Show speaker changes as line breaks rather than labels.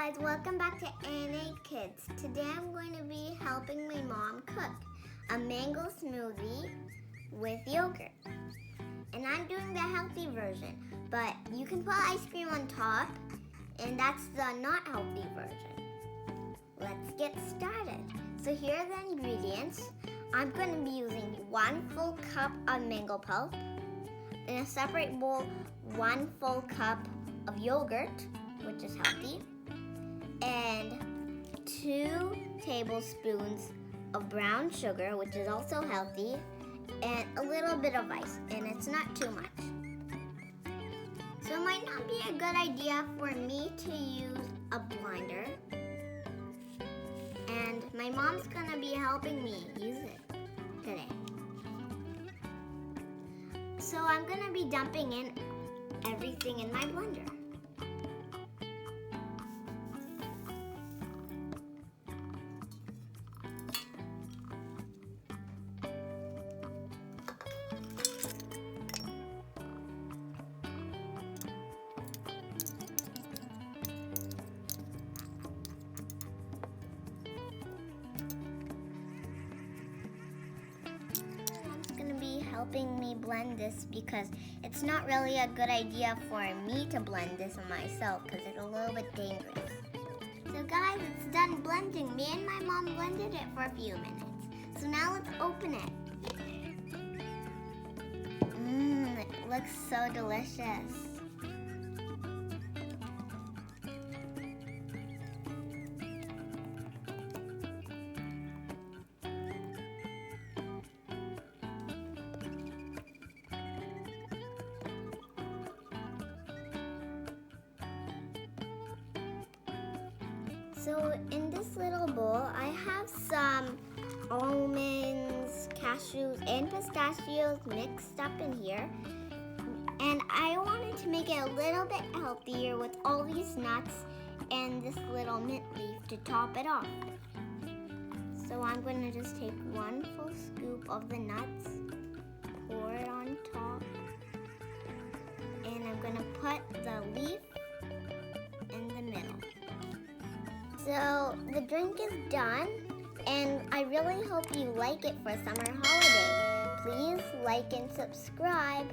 guys, welcome back to NA Kids. Today I'm going to be helping my mom cook a mango smoothie with yogurt. And I'm doing the healthy version, but you can put ice cream on top, and that's the not healthy version. Let's get started. So here are the ingredients. I'm going to be using 1 full cup of mango pulp. In a separate bowl, 1 full cup of yogurt, which is healthy, and 2 tablespoons of brown sugar, which is also healthy, and a little bit of ice, and it's not too much. So it might not be a good idea for me to use a blender, and my mom's gonna be helping me use it today. So I'm gonna be dumping in everything in my blender. Helping me blend this because it's not really a good idea for me to blend this myself because it's a little bit dangerous. So guys, it's done blending. Me and my mom blended it for a few minutes. So now let's open it. It looks so delicious. So in this little bowl, I have some almonds, cashews, and pistachios mixed up in here. And I wanted to make it a little bit healthier with all these nuts and this little mint leaf to top it off. So I'm going to just take 1 full scoop of the nuts, pour it on top, and I'm going to put the leaf in the middle. So the drink is done, and I really hope you like it for summer holiday. Please like and subscribe.